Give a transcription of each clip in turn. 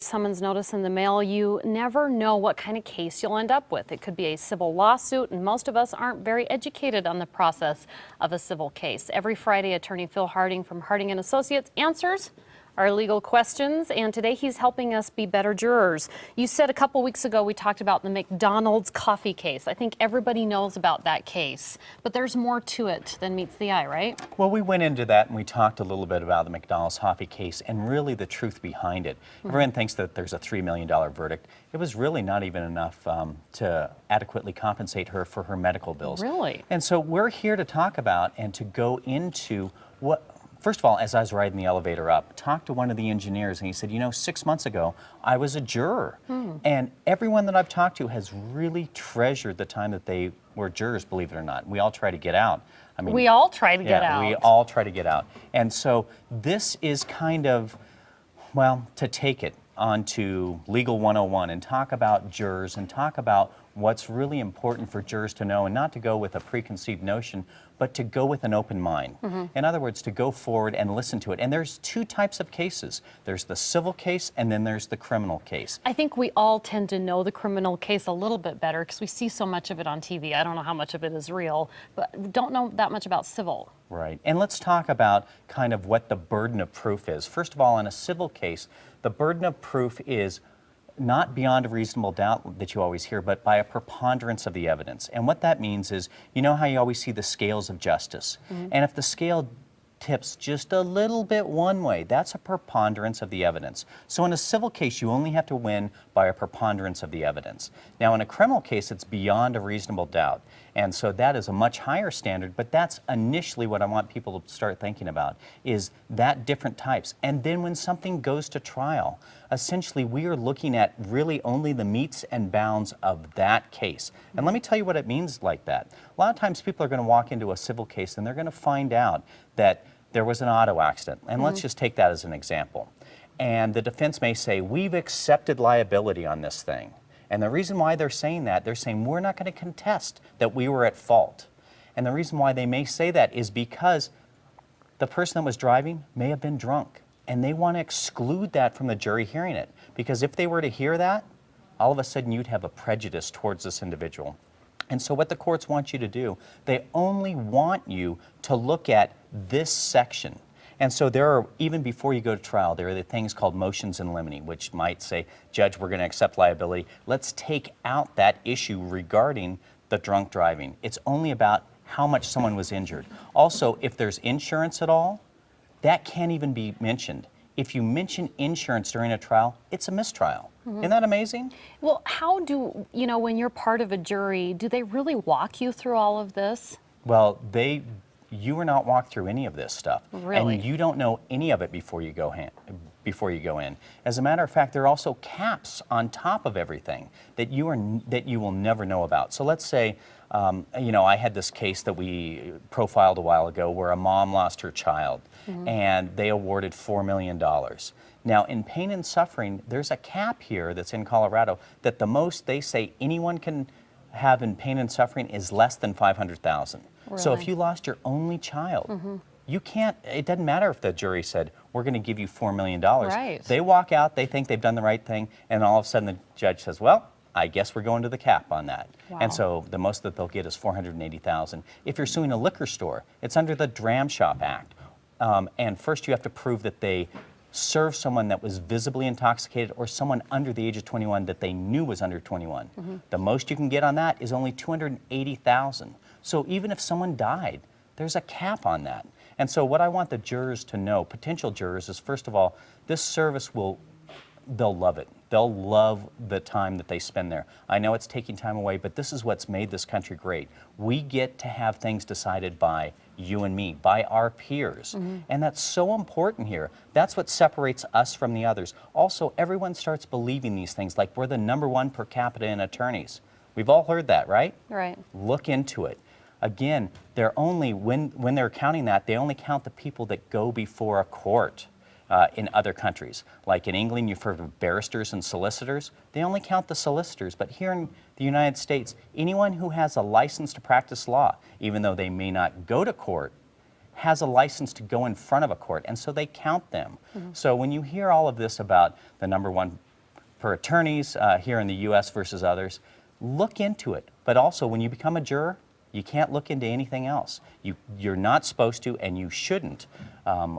summons notice in the mail, you never know what kind of case you'll end up with. It could be a civil lawsuit, and most of us aren't very educated on the process of a civil case. Every Friday, attorney Phil Harding from Harding & Associates answers our legal questions, and today he's helping us be better jurors. You said a couple weeks ago we talked about the McDonald's coffee case. I think everybody knows about that case, but there's more to it than meets the eye, right? Well, we went into that and we talked a little bit about the McDonald's coffee case and really the truth behind it. Everyone thinks that there's a $3 million verdict. It was really not even enough to adequately compensate her for her medical bills. Really? And so we're here to talk about and to go into what. First of all, as I was riding the elevator up, talked to one of the engineers, and he said, you know, 6 months ago, I was a juror. And everyone that I've talked to has really treasured the time that they were jurors, believe it or not. We all try to get out. I mean, we all try to get out. We all try to get out. And so this is kind of, well, to take it onto Legal 101 and talk about jurors and talk about what's really important for jurors to know, and not to go with a preconceived notion, but to go with an open mind. In other words, to go forward and listen to it. And there's two types of cases. There's the civil case and then there's the criminal case. I think we all tend to know the criminal case a little bit better because we see so much of it on TV. I don't know how much of it is real, but don't know that much about civil. Right. And let's talk about kind of what the burden of proof is. First of all, in a civil case, the burden of proof is not beyond a reasonable doubt that you always hear, but by a preponderance of the evidence. And what that means is, you know how you always see the scales of justice? And if the scale tips just a little bit one way, that's a preponderance of the evidence. So in a civil case, you only have to win by a preponderance of the evidence. Now in a criminal case, it's beyond a reasonable doubt. And so that is a much higher standard, but that's initially what I want people to start thinking about, is that different types. And then when something goes to trial, essentially we are looking at really only the metes and bounds of that case. And let me tell you what it means like that. A lot of times people are going to walk into a civil case and they're going to find out that there was an auto accident. And let's just take that as an example. And the defense may say, we've accepted liability on this thing. And the reason why they're saying that, they're saying we're not going to contest that we were at fault. And the reason why they may say that is because the person that was driving may have been drunk. And they want to exclude that from the jury hearing it. Because if they were to hear that, all of a sudden you'd have a prejudice towards this individual. And so what the courts want you to do, they only want you to look at this section. And so there are, even before you go to trial, there are the things called motions in limine, which might say, Judge, we're going to accept liability. Let's take out that issue regarding the drunk driving. It's only about how much someone was injured. Also, if there's insurance at all, that can't even be mentioned. If you mention insurance during a trial, it's a mistrial. Isn't that amazing? Well, how do, you know, when you're part of a jury, do they really walk you through all of this? Well, you are not walked through any of this stuff. Really? And you don't know any of it before you go in. As a matter of fact, there are also caps on top of everything that you will never know about. So let's say, you know, I had this case that we profiled a while ago where a mom lost her child and they awarded $4 million. Now, in pain and suffering, there's a cap here that's in Colorado that the most they say anyone can have in pain and suffering is less than $500,000. Really? So if you lost your only child, you can't, it doesn't matter if the jury said, we're going to give you $4 million. Right. They walk out, they think they've done the right thing, and all of a sudden the judge says, well, I guess we're going to the cap on that. Wow. And so the most that they'll get is $480,000. If you're suing a liquor store, it's under the Dram Shop Act. And first you have to prove that they served someone that was visibly intoxicated or someone under the age of 21 that they knew was under 21. The most you can get on that is only $280,000. So even if someone died, there's a cap on that. And so what I want the jurors to know, potential jurors, is first of all, this service they'll love it. They'll love the time that they spend there. I know it's taking time away, but this is what's made this country great. We get to have things decided by you and me, by our peers. And that's so important here. That's what separates us from the others. Also, everyone starts believing these things, like we're the #1 per capita in attorneys. We've all heard that, right? Right. Look into it. Again, they're only, when they're counting that, they only count the people that go before a court. In other countries. Like in England, you've heard of barristers and solicitors. They only count the solicitors, but here in the United States, anyone who has a license to practice law, even though they may not go to court, has a license to go in front of a court, and so they count them. So when you hear all of this about the #1 for attorneys here in the U.S. versus others, look into it. But also, when you become a juror, you can't look into anything else. You're not supposed to, and you shouldn't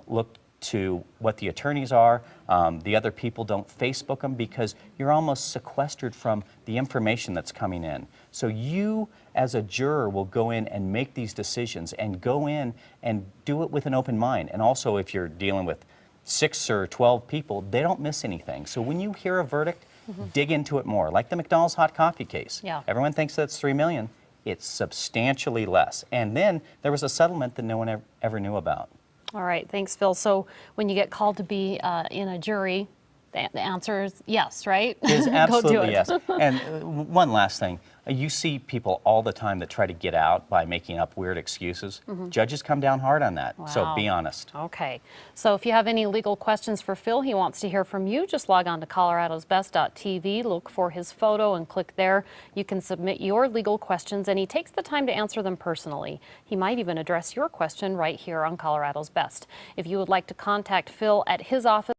look to what the attorneys are. The other people, don't Facebook them, because you're almost sequestered from the information that's coming in. So you, as a juror, will go in and make these decisions and go in and do it with an open mind. And also, if you're dealing with 6 or 12 people, they don't miss anything. So when you hear a verdict, dig into it more. Like the McDonald's hot coffee case. Yeah. Everyone thinks that's $3 million. It's substantially less. And then there was a settlement that no one ever knew about. All right, thanks, Phil. So when you get called to be in a jury, the answer is yes, right? Is Go do absolutely it. yes. And one last thing. You see people all the time that try to get out by making up weird excuses. Judges come down hard on that, so Wow. be honest. Okay, so if you have any legal questions for Phil, he wants to hear from you, just log on to coloradosbest.tv, look for his photo and click there. You can submit your legal questions, and he takes the time to answer them personally. He might even address your question right here on Colorado's Best. If you would like to contact Phil at his office,